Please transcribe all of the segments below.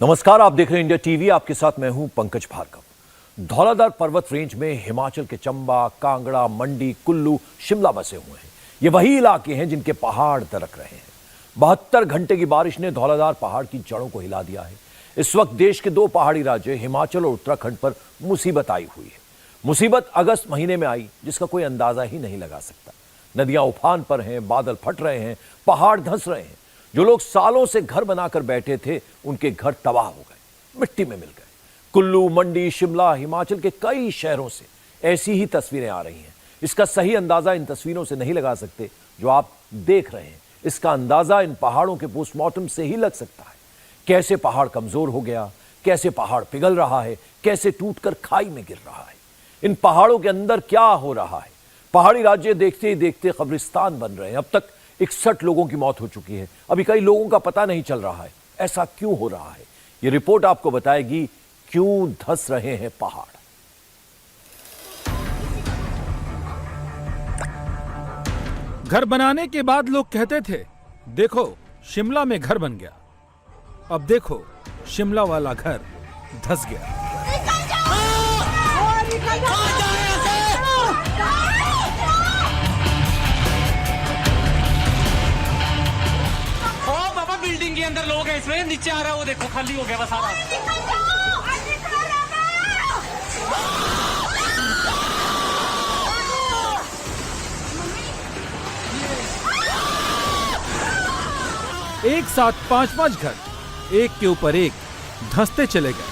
नमस्कार, आप देख रहे हैं इंडिया टीवी। आपके साथ मैं हूं पंकज भार्गव। धौलाधार पर्वत रेंज में हिमाचल के चंबा, कांगड़ा, मंडी, कुल्लू, शिमला बसे हुए हैं। ये वही इलाके हैं जिनके पहाड़ दरक रहे हैं। 72 घंटे की बारिश ने धौलाधार पहाड़ की जड़ों को हिला दिया है। इस वक्त देश के दो पहाड़ी राज्य हिमाचल और उत्तराखंड पर मुसीबत आई हुई है। मुसीबत अगस्त महीने में आई, जिसका कोई अंदाजा ही नहीं लगा सकता। नदियां उफान पर हैं, बादल फट रहे हैं, पहाड़ धंस रहे हैं। जो लोग सालों से घर बनाकर बैठे थे, उनके घर तबाह हो गए, मिट्टी में मिल गए। कुल्लू, मंडी, शिमला, हिमाचल के कई शहरों से ऐसी ही तस्वीरें आ रही हैं। इसका सही अंदाजा इन तस्वीरों से नहीं लगा सकते जो आप देख रहे हैं। इसका अंदाजा इन पहाड़ों के पोस्टमार्टम से ही लग सकता है। कैसे पहाड़ कमजोर हो गया, कैसे पहाड़ पिघल रहा है, कैसे टूटकर खाई में गिर रहा है। इन पहाड़ों के अंदर क्या हो रहा है। पहाड़ी राज्य देखते ही देखते कब्रिस्तान बन रहे हैं। अब तक 61 लोगों की मौत हो चुकी है। अभी कई लोगों का पता नहीं चल रहा है। ऐसा क्यों हो रहा है, ये रिपोर्ट आपको बताएगी। क्यों धंस रहे हैं पहाड़। घर बनाने के बाद लोग कहते थे, देखो शिमला में घर बन गया। अब देखो शिमला वाला घर धंस गया। बिल्डिंग के अंदर लोग हैं, इसमें नीचे आ रहा है, वो देखो खाली हो गया बस सारा। एक साथ 5-5 घर एक के ऊपर एक धंसते चले गए।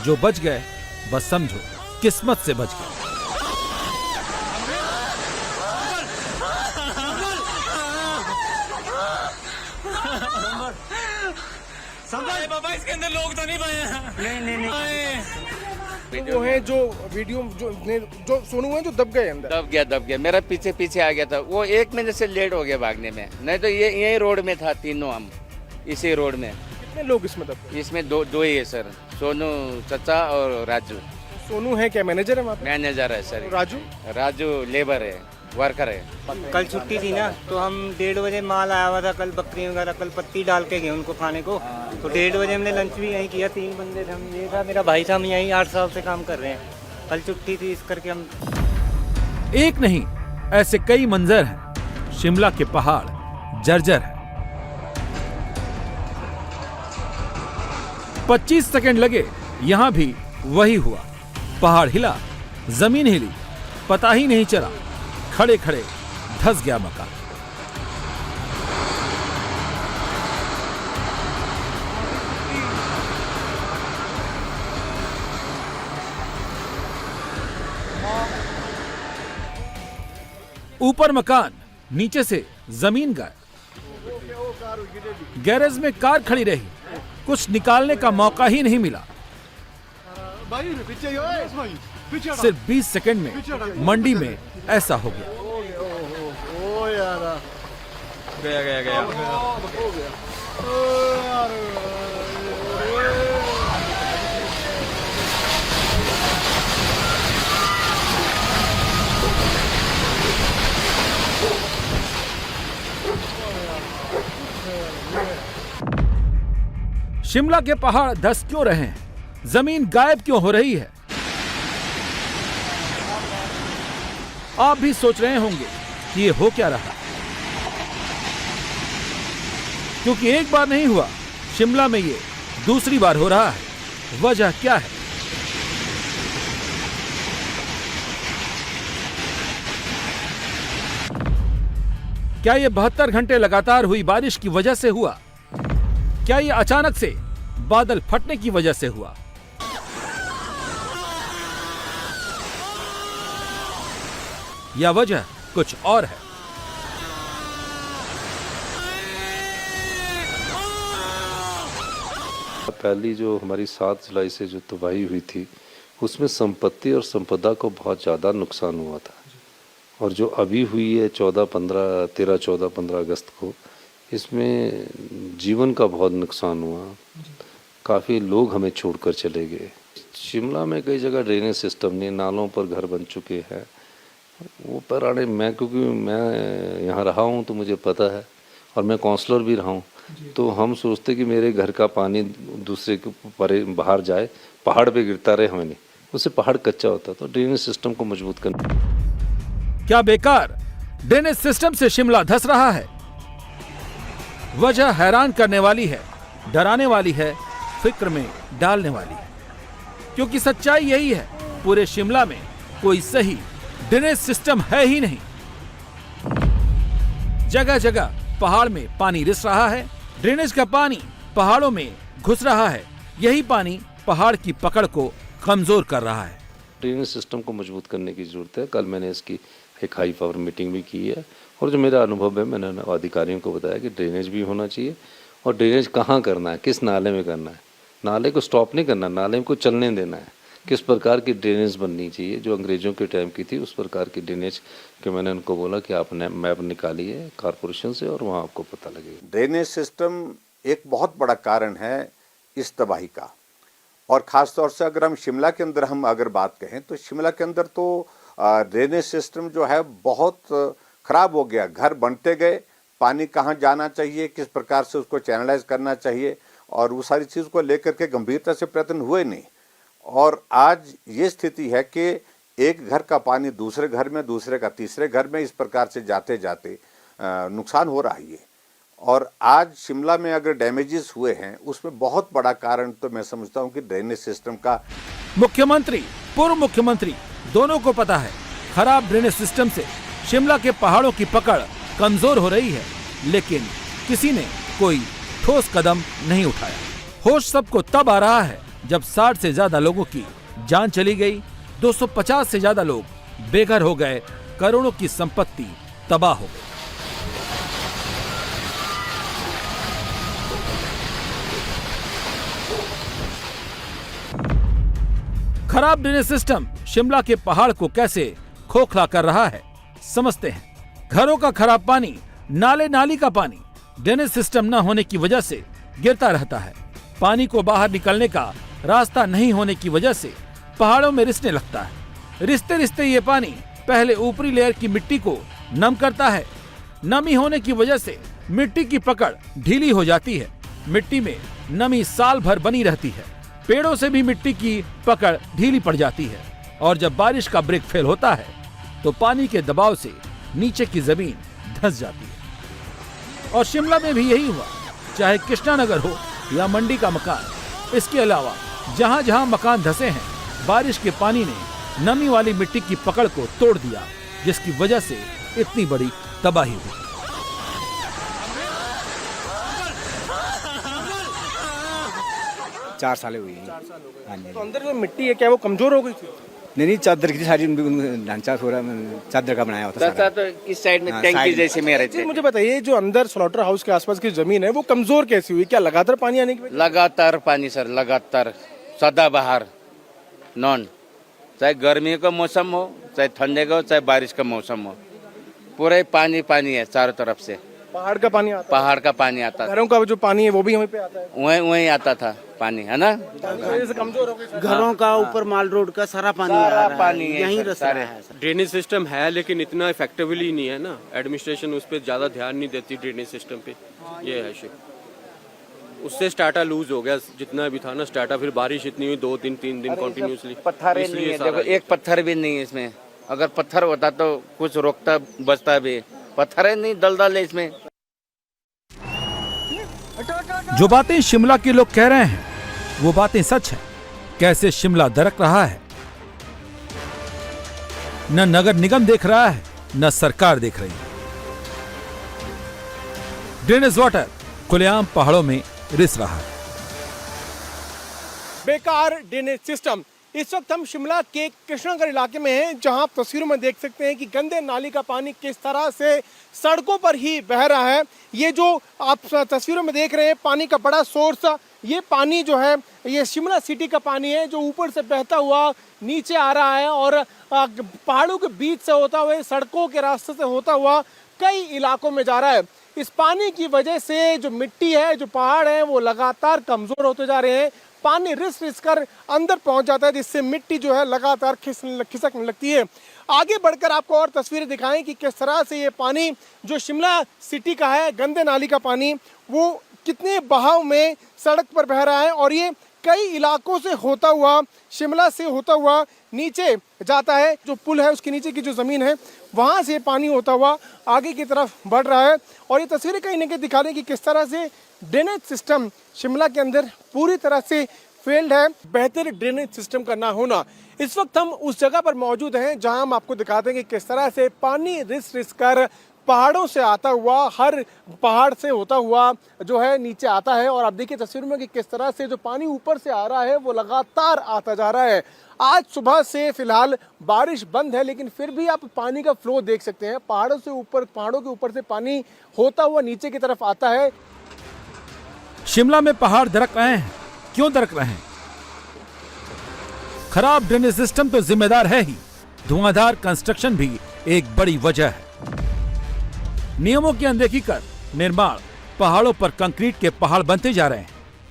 जो बच गए बस समझो किस्मत से बच गए। बाबा इसके अंदर लोग तो नहीं बने। नहीं वो है जो वीडियो जो सोनू है जो दब गए। मेरा पीछे आ गया था। वो एक महीने से लेट हो गया भागने में। नहीं तो ये यही रोड में था, तीनों हम इसी रोड में। कितने लोग इसमें दब गए? इसमें दो ही है सर, सोनू चचा और राजू। सोनू है क्या मैनेजर है वहाँ पे? मैनेजर है सर। राजू लेबर है, वर्कर है। कल छुट्टी थी ना, तो हम 1:30 बजे माल आया हुआ था। कल बकरी वगैरह कल पत्ती डाल के गए उनको खाने को। तो 1:30 बजे हमने लंच भी यहीं किया। 3 बंदे थे हम, ये था मेरा भाई था। हम यहीं 8 साल से काम कर रहे हैं। कल छुट्टी थी इस करके हम। एक नहीं, ऐसे कई मंजर हैं। शिमला के पहाड़ जर्जर है। 25 सेकंड लगे, यहां भी वही हुआ। पहाड़ हिला, जमीन हिली, पता ही नहीं चला। खड़े खड़े धंस गया मकान। ऊपर मकान, नीचे से जमीन गायब। गैरेज में कार खड़ी रही, कुछ निकालने का मौका ही नहीं मिला। सिर्फ 20 सेकंड में मंडी में ऐसा हो गया। गया। शिमला के पहाड़ धंस क्यों रहे हैं? जमीन गायब क्यों हो रही है? आप भी सोच रहे होंगे कि ये हो क्या रहा, क्योंकि एक बार नहीं हुआ, शिमला में ये दूसरी बार हो रहा है। वजह क्या है? क्या ये 72 घंटे लगातार हुई बारिश की वजह से हुआ? क्या ये अचानक से बादल फटने की वजह से हुआ? या वजह कुछ और है? पहली जो हमारी 7 जुलाई से जो तबाही हुई थी, उसमें संपत्ति और संपदा को बहुत ज़्यादा नुकसान हुआ था। और जो अभी हुई है 13-14-15 अगस्त को, इसमें जीवन का बहुत नुकसान हुआ। काफ़ी लोग हमें छोड़कर चले गए। शिमला में कई जगह ड्रेनेज सिस्टम नहीं, नालों पर घर बन चुके हैं। वो पुराने, मैं क्योंकि मैं यहाँ रहा हूँ तो मुझे पता है, और मैं काउंसलर भी रहा हूँ। तो हम सोचते कि मेरे घर का पानी दूसरे के परे बाहर जाए, पहाड़ पे गिरता रहे, हमें नहीं, उससे पहाड़ कच्चा होता। तो ड्रेनेज सिस्टम को मजबूत करना। क्या बेकार ड्रेनेज सिस्टम से शिमला धंस रहा है? वजह हैरान करने वाली है, डराने वाली है, फिक्र में डालने वाली है, क्योंकि सच्चाई यही है, पूरे शिमला में कोई सही ड्रेनेज सिस्टम है ही नहीं। जगह जगह पहाड़ में पानी रिस रहा है, ड्रेनेज का पानी पहाड़ों में घुस रहा है, यही पानी पहाड़ की पकड़ को कमजोर कर रहा है। ड्रेनेज सिस्टम को मजबूत करने की ज़रूरत है। कल मैंने इसकी एक हाई पावर मीटिंग भी की है, और जो मेरा अनुभव है, मैंने अधिकारियों को बताया कि ड्रेनेज भी होना चाहिए, और ड्रेनेज कहाँ करना है, किस नाले में करना है, नाले को स्टॉप नहीं करना, नाले को चलने देना है, किस प्रकार की ड्रेनेज बननी चाहिए, जो अंग्रेज़ों के टाइम की थी उस प्रकार की ड्रेनेज के मैंने उनको बोला कि आपने मैप निकालिए कॉरपोरेशन से, और वहाँ आपको पता लगेगा। ड्रेनेज सिस्टम एक बहुत बड़ा कारण है इस तबाही का, और ख़ास तौर से अगर हम शिमला के अंदर हम अगर बात कहें तो शिमला के अंदर तो ड्रेनेज सिस्टम जो है बहुत ख़राब हो गया। घर बनते गए, पानी कहाँ जाना चाहिए, किस प्रकार से उसको चैनलाइज करना चाहिए, और वो सारी चीज़ को लेकर के गंभीरता से प्रयत्न हुए नहीं। और आज ये स्थिति है कि एक घर का पानी दूसरे घर में, दूसरे का तीसरे घर में, इस प्रकार से जाते जाते नुकसान हो रहा है। और आज शिमला में अगर डैमेजेस हुए हैं उसमें बहुत बड़ा कारण तो मैं समझता हूं कि ड्रेनेज सिस्टम का। मुख्यमंत्री, पूर्व मुख्यमंत्री दोनों को पता है, खराब ड्रेनेज सिस्टम से शिमला के पहाड़ों की पकड़ कमजोर हो रही है, लेकिन किसी ने कोई ठोस कदम नहीं उठाया। होश सबको तब आ रहा है जब 60 से ज्यादा लोगों की जान चली गई, 250 से ज्यादा लोग बेघर हो गए, करोड़ों की संपत्ति तबाह हो गई। खराब ड्रेनेज सिस्टम शिमला के पहाड़ को कैसे खोखला कर रहा है, समझते हैं। घरों का खराब पानी, नाले नाली का पानी ड्रेनेज सिस्टम न होने की वजह से गिरता रहता है। पानी को बाहर निकलने का रास्ता नहीं होने की वजह से पहाड़ों में रिसने लगता है। रिसते रिसते ये पानी पहले ऊपरी लेयर की मिट्टी को नम करता है। नमी होने की वजह से मिट्टी की पकड़ ढीली हो जाती है। मिट्टी में नमी साल भर बनी रहती है। पेड़ों से भी मिट्टी की पकड़ ढीली पड़ जाती है, और जब बारिश का ब्रेक फेल होता है तो पानी के दबाव से नीचे की जमीन धंस जाती है। और शिमला में भी यही हुआ, चाहे कृष्णानगर हो या मंडी का मकान। इसके अलावा जहां जहां मकान धंसे हैं, बारिश के पानी ने नमी वाली मिट्टी की पकड़ को तोड़ दिया, जिसकी वजह से इतनी बड़ी तबाही हुई। चार साल हुई। हाँ जी। तो अंदर जो मिट्टी है क्या वो कमजोर हो गई थी? नहीं, चादर की सारी ढांचा थोड़ा चादर का बनाया होता था, तो इस साइड में टैंकी जैसे में रहते। मुझे बताइए, जो अंदर स्लॉटर हाउस के आसपास की जमीन है वो कमजोर कैसी हुई? क्या लगातार पानी आने की वजह? लगातार पानी सर, लगातार सदाबहार, नॉन, चाहे गर्मी का मौसम हो, चाहे ठंडे का हो, चाहे बारिश का मौसम हो, पूरे पानी पानी है चारों तरफ से। पहाड़ का पानी आता है? पहाड़ का पानी आता है। घरों का जो पानी है वो भी हमें पे आता है? वहीं आता था पानी, है ना। कमजोर हो गई। घरों का ऊपर माल रोड का सारा पानी आ रहा है, पानी यहीं रस रहा है। ड्रेनेज सिस्टम है लेकिन इतना इफेक्टिवली नहीं है ना, एडमिनिस्ट्रेशन उस पर ज्यादा ध्यान नहीं देती ड्रेनेज सिस्टम पे, ये है शिप। उससे स्टार्टा लूज हो गया, जितना भी था ना स्टार्टा, फिर बारिश इतनी हुई 2-3 दिन कंटिन्यूसली। पत्थर नहीं है, देखो एक पत्थर भी नहीं है इसमें। अगर पत्थर होता तो कुछ रोकता बचता भी, पत्थर है नहीं, दलदल है इसमें। जो बातें शिमला के लोग कह रहे हैं वो बातें सच है। कैसे शिमला दरक रहा है, न नगर निगम देख रहा है, न सरकार देख रही है। ड्रेनेज वाटर खुलेआम पहाड़ों में रिस रहा है। बेकार ड्रेनेज सिस्टम। इस वक्त हम शिमला के कृष्णानगर इलाके में हैं, जहां आप तस्वीरों में देख सकते हैं कि गंदे नाली का पानी किस तरह से सड़कों पर ही बह रहा है। ये जो आप तस्वीरों में देख रहे हैं पानी का बड़ा सोर्स, ये पानी जो है ये शिमला सिटी का पानी है, जो ऊपर से बहता हुआ नीचे आ रहा है और पहाड़ों के बीच से होता हुआ, सड़कों के रास्ते से होता हुआ कई इलाकों में जा रहा है। इस पानी की वजह से जो मिट्टी है, जो पहाड़ है, वो लगातार कमजोर होते जा रहे हैं। पानी रिस रिस कर अंदर पहुंच जाता है, जिससे मिट्टी जो है लगातार खिसकने लगती है। आगे बढ़कर आपको और तस्वीरें दिखाएं कि किस तरह से ये पानी जो शिमला सिटी का है, गंदे नाली का पानी, वो कितने बहाव में सड़क पर बह रहा है और ये कई इलाकों से होता हुआ, शिमला से होता हुआ नीचे जाता है। जो पुल है उसके नीचे की जो ज़मीन है वहाँ से पानी होता हुआ आगे की तरफ बढ़ रहा है। और ये तस्वीरें कहीं ना कहीं दिखा रही हैं कि किस तरह से ड्रेनेज सिस्टम शिमला के अंदर पूरी तरह से फेल्ड है। बेहतर ड्रेनेज सिस्टम का ना होना। इस वक्त हम उस जगह पर मौजूद हैं जहां हम आपको दिखाते हैं कि किस तरह से पानी रिस कर पहाड़ों से आता हुआ, हर पहाड़ से होता हुआ जो है नीचे आता है। और आप देखिए तस्वीर में कि किस तरह से जो पानी ऊपर से आ रहा है वो लगातार आता जा रहा है। आज सुबह से फिलहाल बारिश बंद है, लेकिन फिर भी आप पानी का फ्लो देख सकते हैं। पहाड़ों के ऊपर से पानी होता हुआ नीचे की तरफ आता है। शिमला में पहाड़ दरक रहे हैं। क्यों दरक रहे हैं? खराब ड्रेनेज सिस्टम तो जिम्मेदार है ही, धुआंधार कंस्ट्रक्शन भी एक बड़ी वजह है। नियमों की अनदेखी कर निर्माण पहाड़ों पर कंक्रीट के पहाड़ बनते जा रहे हैं।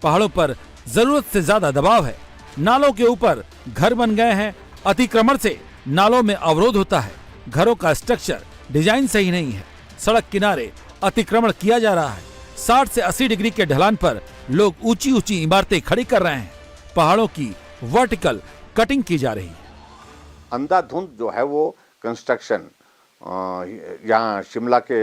पहाड़ों पर जरूरत से ज्यादा दबाव है। नालों के ऊपर घर बन गए हैं। अतिक्रमण से नालों में अवरोध होता है। घरों का स्ट्रक्चर डिजाइन सही नहीं है। सड़क किनारे अतिक्रमण किया जा रहा है। 60 से 80 डिग्री के ढलान पर लोग ऊंची ऊंची इमारतें खड़ी कर रहे हैं। पहाड़ों की वर्टिकल कटिंग की जा रही है। अंधाधुंध जो है वो कंस्ट्रक्शन यहाँ शिमला के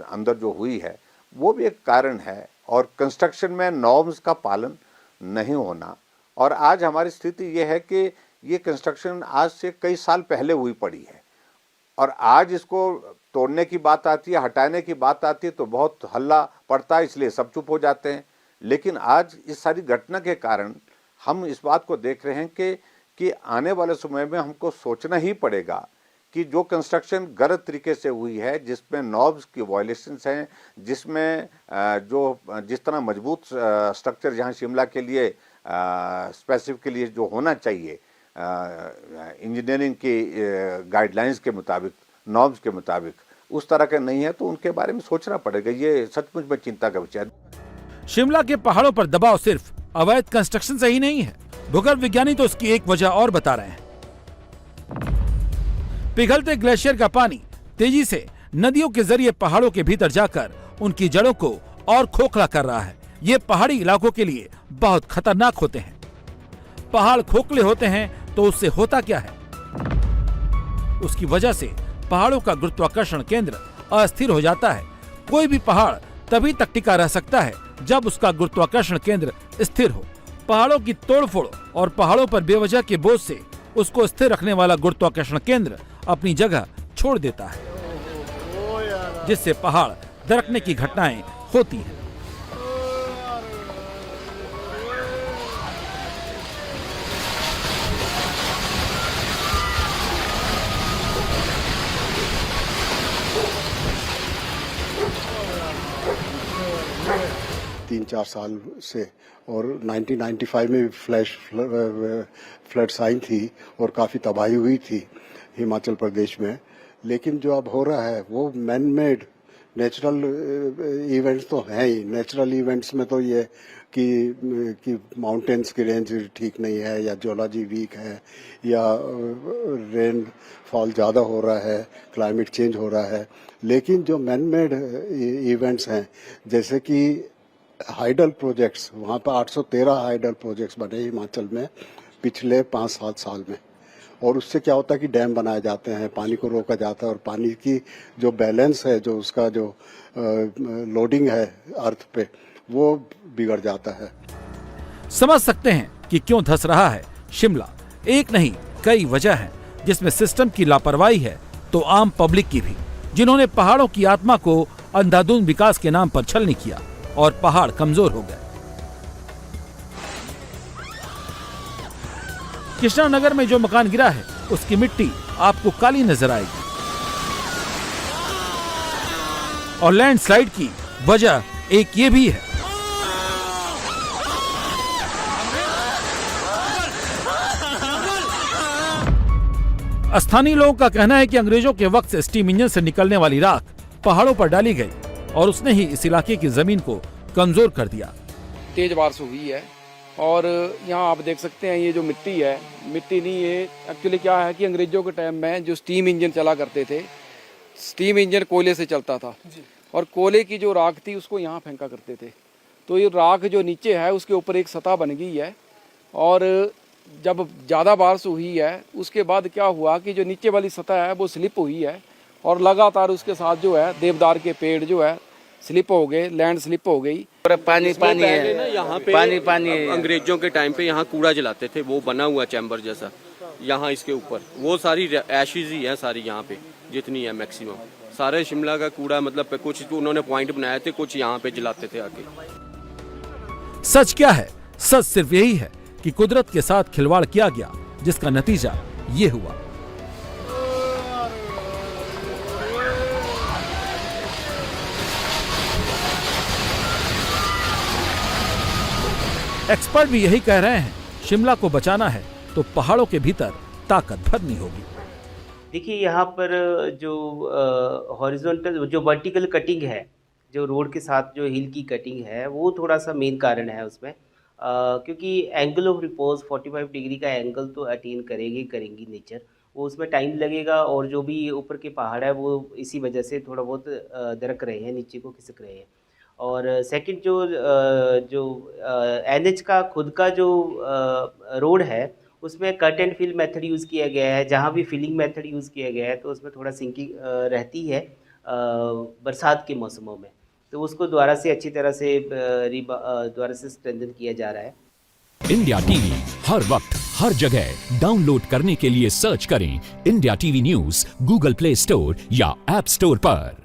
अंदर जो हुई है वो भी एक कारण है। और कंस्ट्रक्शन में नॉर्म्स का पालन नहीं होना। और आज हमारी स्थिति ये है कि ये कंस्ट्रक्शन आज से कई साल पहले हुई पड़ी है और आज इसको तोड़ने की बात आती है, हटाने की बात आती है तो बहुत हल्ला पड़ता है, इसलिए सब चुप हो जाते हैं। लेकिन आज इस सारी घटना के कारण हम इस बात को देख रहे हैं कि आने वाले समय में हमको सोचना ही पड़ेगा कि जो कंस्ट्रक्शन गलत तरीके से हुई है, जिसमें नॉर्म्स की वायलेशंस हैं, जिसमें जिस तरह मजबूत स्ट्रक्चर जहां शिमला के लिए स्पेसिफिकली जो होना चाहिए इंजीनियरिंग की गाइडलाइंस के मुताबिक, नॉर्म्स के मुताबिक, उस तरह का नहीं है तो उनके बारे में सोचना पड़ेगा। ये सचमुच में चिंता का विषय है। शिमला के पहाड़ों पर दबाव सिर्फ अवैध कंस्ट्रक्शन से ही नहीं है। भूगर्भ विज्ञानी तो इसकी एक वजह और बता रहे हैं। पिघलते ग्लेशियर का पानी तेजी से नदियों के जरिए पहाड़ों के भीतर जाकर उनकी जड़ों को और खोखला कर रहा है। ये पहाड़ी इलाकों के लिए बहुत खतरनाक होते हैं। पहाड़ खोखले होते हैं तो उससे होता क्या है? उसकी वजह से पहाड़ों का गुरुत्वाकर्षण केंद्र अस्थिर हो जाता है। कोई भी पहाड़ तभी तक टिका रह सकता है जब उसका गुरुत्वाकर्षण केंद्र स्थिर हो। पहाड़ों की तोड़फोड़ और पहाड़ों पर बेवजह के बोझ से उसको स्थिर रखने वाला गुरुत्वाकर्षण केंद्र अपनी जगह छोड़ देता है, जिससे पहाड़ दरकने की घटनाएं होती हैं। तीन चार साल से और 1995 में भी फ्लड्स आई थी और काफ़ी तबाही हुई थी हिमाचल प्रदेश में। लेकिन जो अब हो रहा है वो मैन मेड नेचुरल इवेंट्स तो हैं ही। नेचुरल इवेंट्स में तो ये कि माउंटेन्स की रेंज ठीक नहीं है या जियोलॉजी वीक है या रेन फॉल ज़्यादा हो रहा है, क्लाइमेट चेंज हो रहा है। लेकिन जो मैन मेड इवेंट्स हैं जैसे कि हाइडल प्रोजेक्ट्स, वहाँ पर 813 हाइडल प्रोजेक्ट्स बने हिमाचल में पिछले 5-7 साल में। और उससे क्या होता है कि डैम बनाए जाते हैं, पानी को रोका जाता है और पानी की जो बैलेंस है, जो उसका जो लोडिंग है अर्थ पे, वो बिगड़ जाता है। समझ सकते हैं कि क्यों धंस रहा है शिमला। एक नहीं कई वजह है, जिसमें सिस्टम की लापरवाही है तो आम पब्लिक की भी, जिन्होंने पहाड़ों की आत्मा को अंधाधुंध विकास के नाम पर छलनी किया और पहाड़ कमजोर हो गए। कृष्णानगर में जो मकान गिरा है उसकी मिट्टी आपको काली नजर आएगी और लैंडस्लाइड की वजह एक ये भी है। स्थानीय लोगों का कहना है कि अंग्रेजों के वक्त से स्टीम इंजन से निकलने वाली राख पहाड़ों पर डाली गई और उसने ही इस इलाके की जमीन को कमजोर कर दिया। तेज बारिश हुई है और यहाँ आप देख सकते हैं ये जो मिट्टी है, मिट्टी नहीं, ये एक्चुअली क्या है कि अंग्रेजों के टाइम में जो स्टीम इंजन चला करते थे, स्टीम इंजन कोयले से चलता था और कोयले की जो राख थी उसको यहाँ फेंका करते थे तो ये राख जो नीचे है उसके ऊपर एक सतह बन गई है, और जब ज़्यादा बारिश हुई है उसके बाद क्या हुआ कि जो नीचे वाली सतह है वो स्लिप हुई है, और लगातार उसके साथ जो है देवदार के पेड़ जो है स्लिप हो गए, लैंड स्लिप हो गई। पानी पानी पहले ना है, यहाँ पे पानी है। अंग्रेजों के टाइम पे यहाँ कूड़ा जलाते थे, वो बना हुआ चैम्बर जैसा यहाँ इसके ऊपर, वो सारी एशेज ही है सारी यहाँ पे जितनी है मैक्सिमम, सारे शिमला का कूड़ा मतलब कुछ उन्होंने पॉइंट बनाए थे, कुछ यहाँ पे जलाते थे आके। सच क्या है? सच सिर्फ यही है कि कुदरत के साथ खिलवाड़ किया गया, जिसका नतीजा ये हुआ। एक्सपर्ट भी यही कह रहे हैं, शिमला को बचाना है तो पहाड़ों के भीतर ताकत भरनी होगी। देखिए यहाँ पर जो हॉरिजॉन्टल जो वर्टिकल कटिंग है, जो रोड के साथ जो हिल की कटिंग है, वो थोड़ा सा मेन कारण है उसमें, क्योंकि एंगल ऑफ रिपोज 45 डिग्री का एंगल तो अटेन करेंगी नेचर, वो उसमें टाइम लगेगा, और जो भी ऊपर के पहाड़ है वो इसी वजह से थोड़ा बहुत दरक रहे हैं, नीचे को खिसक रहे हैं। और सेकंड जो NH का खुद का जो रोड है उसमें cut and fill method use किया गया है, जहाँ भी फिलिंग मेथड यूज़ किया गया है तो उसमें थोड़ा सिंकिंग रहती है बरसात के मौसमों में, तो उसको दोबारा से अच्छी तरह से दोबारा से स्ट्रेंथन किया जा रहा है। इंडिया टीवी हर वक्त हर जगह डाउनलोड करने के लिए सर्च करें India TV news Google play store या ऐप स्टोर पर।